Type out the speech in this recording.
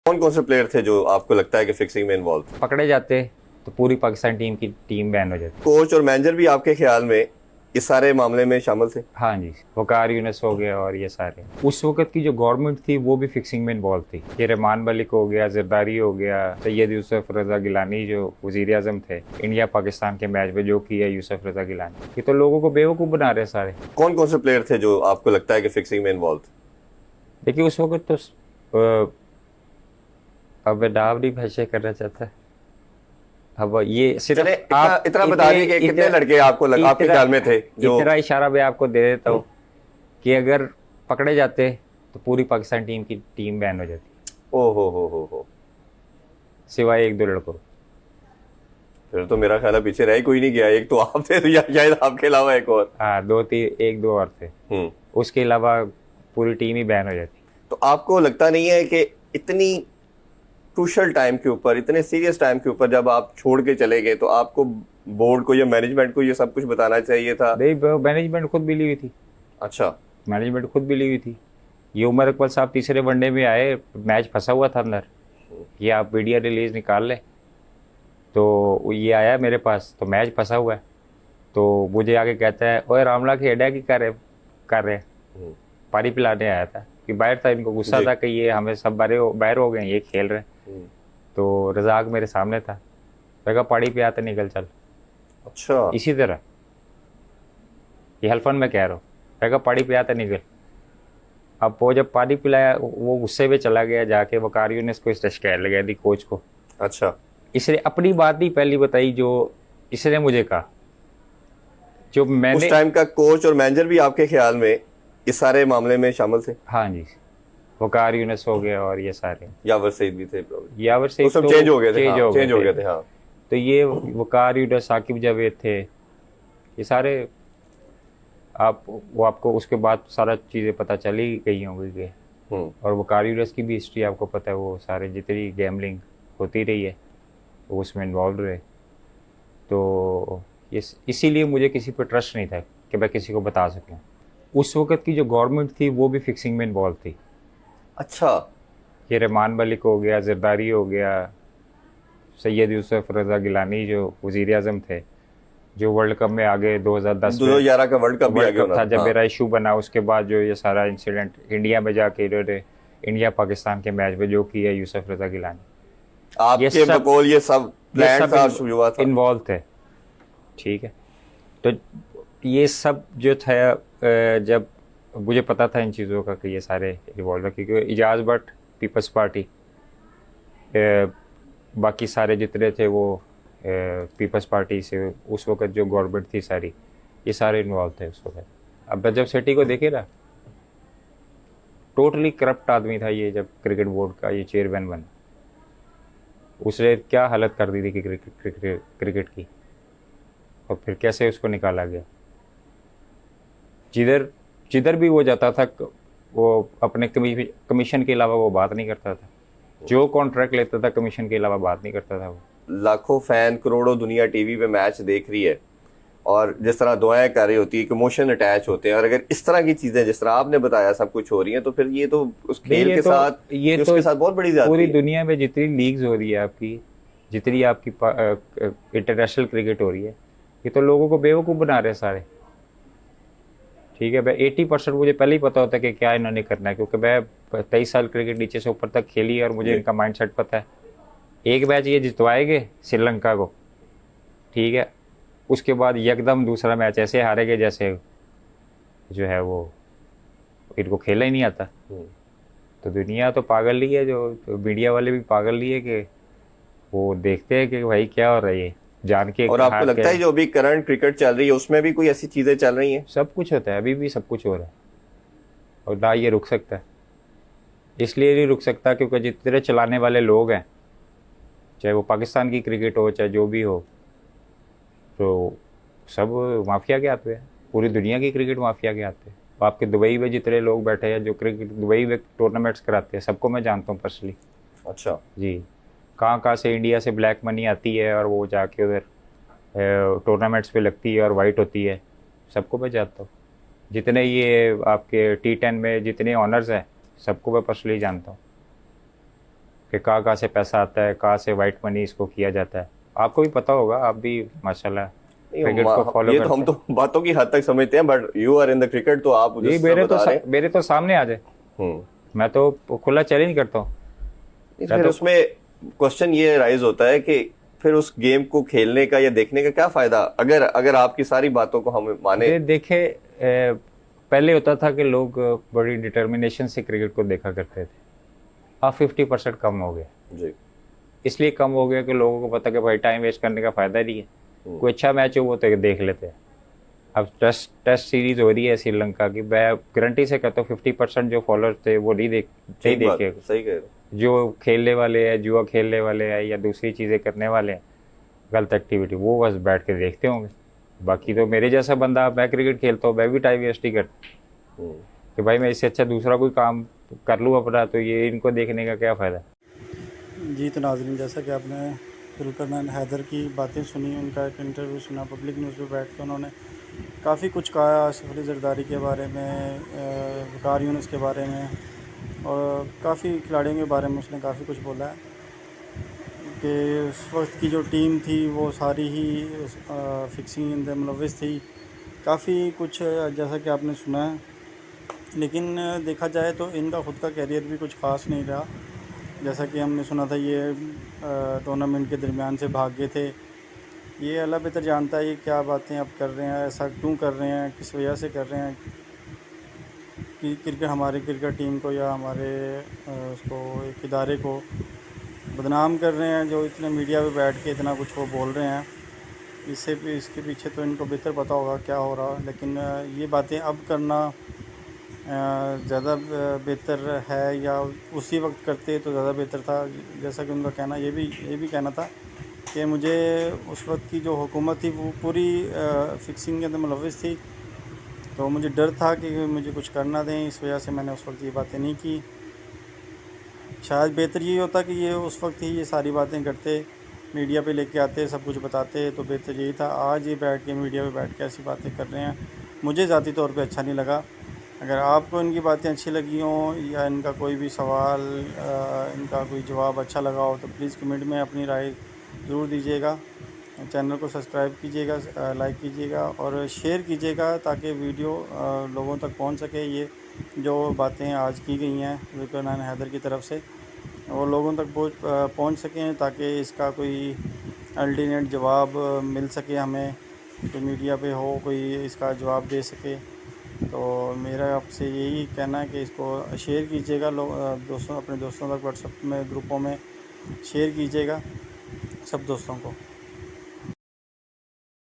कौन कौन से प्लेयर थे जो आपको लगता है कि फिक्सिंग में इन्वॉल्व थे? पकड़े जाते तो पूरी पाकिस्तान टीम की टीम बैन हो जाती। कोच और मैनेजर भी आपके ख्याल में इस सारे मामले में शामिल थे? हाँ जी, वकार यूनुस हो गया और ये सारे उस वक्त की जो गवर्नमेंट थी वो भी फिक्सिंग में इन्वॉल्व थी। ये रहमान मलिक हो गया, जरदारी हो गया, सैयद यूसुफ रजा गिलानी जो वजीर आजम थे इंडिया पाकिस्तान के मैच में जो किया यूसुफ रजा गिलानी, ये तो लोगों को बेवकूफ़ बना रहे सारे। कौन कौन से प्लेयर थे जो आपको लगता है कि फिक्सिंग में इन्वॉल्व थे? देखिए उस वक्त तो अब डाव नहीं भाषा करना चाहता है। अब ये सिर्फ चले इतना बता दिए कि कितने लड़के आपके ख्याल में थे जो इतना इशारा मैं आपको दे देता हूँ कि अगर पकड़े जाते तो पूरी पाकिस्तान टीम की टीम बैन हो जाती, ओ हो सिवाय एक दो लड़कों। फिर तो मेरा ख्याल है पीछे रह ही कोई नहीं गया। एक तो आप थे या शायद आपके अलावा एक और। हाँ, एक दो और थे, उसके अलावा पूरी टीम ही बैन हो जाती। तो आपको लगता नहीं है कि इतनी क्रूशल टाइम के ऊपर, इतने सीरियस टाइम के ऊपर जब आप छोड़ के चले गए तो आपको बोर्ड को या मैनेजमेंट को ये सब कुछ बताना चाहिए था? नहीं, मैनेजमेंट खुद मिली हुई थी। अच्छा, मैनेजमेंट खुद मिली हुई थी। ये उमर अकबर साहब तीसरे वनडे में आए, मैच फंसा हुआ था अंदर, ये आप वीडियो रिलीज निकाल ले, तो ये आया मेरे पास तो मैच फंसा हुआ है, तो मुझे आके कहता है ओए रामला खेड़ा की कर रहे पानी पिलाने आया था कि बाहर था, इनको गुस्सा था कि ये हमें सब बाहर हो गए, ये खेल रहे हैं। तो रजाक मेरे सामने था, मैं कहा पानी पे आते निकल चल। अच्छा, इसी तरह ये हल्फन में कह रहा हूँ, मैं कहा पानी पे आते निकल। अब वो जब पानी पिलाया वो गुस्से में चला गया, जाके वकार यूनुस को इसने शिकायत लगा दी कोच को। अच्छा, इसने अपनी बात नहीं पहली बताई जो इसने मुझे कहा, जो मैंने उस टाइम का कोच और मैनेजर भी आपके ख्याल में इस सारे मामले में शामिल थे? हाँ जी, वकार यूनुस हो गया और ये सारे, यावर सईद भी थे, यावर सईद सब चेंज हो गए थे, चेंज हो गए थे। हाँ, तो ये वकार यूनुस, साकिब जावेद थे, ये सारे आपको उसके बाद सारा चीज़ें पता चली गई होंगी कि और वकार यूनुस की भी हिस्ट्री आपको पता है, वो सारे जितनी गैमलिंग होती रही है वो उसमें इन्वॉल्व रहे। तो इसीलिए मुझे किसी पर ट्रस्ट नहीं था कि मैं किसी को बता सकूं। उस वक्त की जो गवर्नमेंट थी वो भी फिक्सिंग में इन्वॉल्व थी। अच्छा, ये रहमान मलिक हो गया, जरदारी हो गया, सैयद यूसुफ रजा गिलानी जो वजीर आजम थे, जो वर्ल्ड कप में आगे 2011 का वर्ल्ड कप भी आगे था जब मेरा इशू बना, उसके बाद जो ये सारा इंसिडेंट इंडिया में जाके इन्होंने इंडिया पाकिस्तान के मैच में जो किया यूसुफ रजा गिलानी, आपके बकौल ये सब इन्वॉल्व थे। ठीक है, तो ये सब जो था जब मुझे पता था इन चीज़ों का कि ये सारे इन्वॉल्व, क्योंकि इजाज़ भट्ट, पीपल्स पार्टी, बाकी सारे जितने थे वो पीपल्स पार्टी से उस वक्त जो गवर्नमेंट थी सारी, ये सारे इन्वॉल्व थे उस वक्त। अब जब सेठी को देखे ना, टोटली करप्ट आदमी था ये, जब क्रिकेट बोर्ड का ये चेयरमैन बना, उसने क्या हालत कर दी थी क्रिकेट की, और फिर कैसे उसको निकाला गया। जिधर भी वो जाता था वो अपने कमीशन के अलावा वो बात नहीं करता था, जो कॉन्ट्रैक्ट लेता था कमीशन के अलावा बात नहीं करता था वो। लाखों फैन, करोड़ों दुनिया टीवी पे मैच देख रही है और जिस तरह दुआएं कर रही होती है, इमोशन अटैच होते हैं, और अगर इस तरह की चीजें जिस तरह आपने बताया सब कुछ हो रही हैं, तो फिर ये तो उस खेल के साथ उसके साथ बहुत बड़ी ज्यादती पूरी है। दुनिया में जितनी लीग्स हो रही है आपकी, जितनी आपकी इंटरनेशनल क्रिकेट हो रही है, ये तो लोगों को बेवकूफ़ बना रहे हैं सारे। ठीक है, मैं 80% मुझे पहले ही पता होता है कि क्या इन्होंने करना है, क्योंकि मैं 23 साल क्रिकेट नीचे से ऊपर तक खेली है और मुझे इनका माइंडसेट पता है। एक मैच ये जितवाएंगे श्रीलंका को, ठीक है, उसके बाद एकदम दूसरा मैच ऐसे हारेंगे जैसे जो है वो इनको खेला ही नहीं आता। तो दुनिया तो पागल ही है, जो मीडिया वाले भी पागल ही है कि वो देखते हैं कि भाई क्या हो रहा है ये जान के। और आपको लगता है जो अभी करंट क्रिकेट चल रही है उसमें भी कोई ऐसी चीजें चल रही हैं? सब कुछ होता है, अभी भी सब कुछ हो रहा है, और ना ये रुक सकता है। इसलिए नहीं रुक सकता क्योंकि जितने चलाने वाले लोग हैं, चाहे वो पाकिस्तान की क्रिकेट हो चाहे जो भी हो, तो सब माफिया के हाथ में है। पूरी दुनिया की क्रिकेट माफिया के हाथ में। आपके दुबई में जितने लोग बैठे हैं जो क्रिकेट दुबई में टूर्नामेंट्स कराते हैं, सबको मैं जानता हूँ पर्सनली। अच्छा जी, कहाँ से इंडिया से ब्लैक मनी आती है और वो जाके उधर टूर्नामेंट्स पे लगती है और वाइट होती है, सबको मैं जानता हूँ। जितने ये आपके T10 में जितने ऑनर्स हैं सबको मैं पर्सनली जानता हूँ। कि कहाँ से पैसा आता है, कहाँ से वाइट मनी इसको किया जाता है। आपको भी पता होगा, आप भी माशाल्लाह क्रिकेट को फॉलो ये तो करते हम हैं। तो बातों की हद तक समझते हैं, but you are in the cricket, तो आप जी, जिस तरह बता रहे हैं। मेरे तो सामने आ जाए, हम्म। मैं तो खुला चैलेंज करता हूँ। मैं फिर तो उसमें क्वेश्चन ये राइज होता है कि फिर उस गेम को खेलने का या देखने का क्या फायदा, अगर अगर आपकी सारी बातों को हम माने। देखे पहले होता था कि लोग बड़ी डिटर्मिनेशन से क्रिकेट को देखा करते थे। अब 50% कम हो गया। जी। इसलिए कम हो गया कि लोगों को पता कि भाई टाइम वेस्ट करने का फायदा नहीं है, कोई अच्छा मैच हो वो तो देख लेते हैं। अब टेस्ट सीरीज हो रही है श्रीलंका की, मैं गारंटी से कहता हूँ 50% जो फॉलोअर्स थे वो नहीं सही देखे। कह रहे हो। जो खेलने वाले हैं, जुआ खेलने वाले हैं या दूसरी चीज़ें करने वाले हैं, गलत एक्टिविटी, वो बस बैठ के देखते होंगे। बाकी तो मेरे जैसा बंदा, मैं क्रिकेट खेलता हूँ, मैं भी टाइम वेस्ट ही करता कि भाई मैं इससे अच्छा दूसरा कोई काम कर लूँ अपना, तो ये इनको देखने का क्या फ़ायदा। जी तो नाज़रीन, जैसा कि आपने जुल्करनैन हैदर की बातें सुनी, उनका एक इंटरव्यू सुना पब्लिक न्यूज़ पे बैठ के, उन्होंने काफ़ी कुछ कहा आसिफ अली जरदारी के बारे में, वकार यूनुस के बारे में, और काफ़ी खिलाड़ियों के बारे में उसने काफ़ी कुछ बोला है कि उस वक्त की जो टीम थी वो सारी ही फिक्सिंग इन द मुलव्विस थी। काफ़ी कुछ जैसा कि आपने सुना है, लेकिन देखा जाए तो इनका ख़ुद का कैरियर भी कुछ ख़ास नहीं रहा। जैसा कि हमने सुना था ये टूर्नामेंट के दरमियान से भाग गए थे। ये अल्लाह बेहतर जानता है ये क्या बातें अब कर रहे हैं, ऐसा क्यों कर रहे हैं, किस वजह से कर रहे हैं कि क्रिकेट, हमारी क्रिकेट टीम को या हमारे उसको एक इदारे को बदनाम कर रहे हैं, जो इतने मीडिया पे बैठ के इतना कुछ वो बोल रहे हैं। इससे भी इसके पीछे तो इनको बेहतर पता होगा क्या हो रहा है, लेकिन ये बातें अब करना ज़्यादा बेहतर है या उसी वक्त करते तो ज़्यादा बेहतर था। जैसा कि उनका कहना ये भी कहना था कि मुझे उस वक्त की जो हुकूमत थी वो पूरी फिक्सिंग के अंदर मुलव्विस थी, तो मुझे डर था कि मुझे कुछ करना दें, इस वजह से मैंने उस वक्त ये बातें नहीं की। शायद बेहतर ये होता कि ये उस वक्त ही ये सारी बातें करते, मीडिया पे लेके आते, सब कुछ बताते, तो बेहतर यही था। आज ये बैठ के मीडिया पे बैठ के ऐसी बातें कर रहे हैं, मुझे ज़ाती तौर पे अच्छा नहीं लगा। अगर आपको इनकी बातें अच्छी लगी हों या इनका कोई भी सवाल, इनका कोई जवाब अच्छा लगा हो, तो प्लीज़ कमेंट में अपनी राय ज़रूर दीजिएगा। चैनल को सब्सक्राइब कीजिएगा, लाइक कीजिएगा और शेयर कीजिएगा ताकि वीडियो लोगों तक पहुंच सके। ये जो बातें आज की गई हैं जुल्करनैन हैदर की तरफ से, वो लोगों तक पहुंच सकें ताकि इसका कोई अल्टरनेट जवाब मिल सके हमें, कोई मीडिया पे हो कोई इसका जवाब दे सके। तो मेरा आपसे यही कहना है कि इसको शेयर कीजिएगा, दोस्तों, अपने दोस्तों तक व्हाट्सएप में ग्रुपों में शेयर कीजिएगा सब दोस्तों को।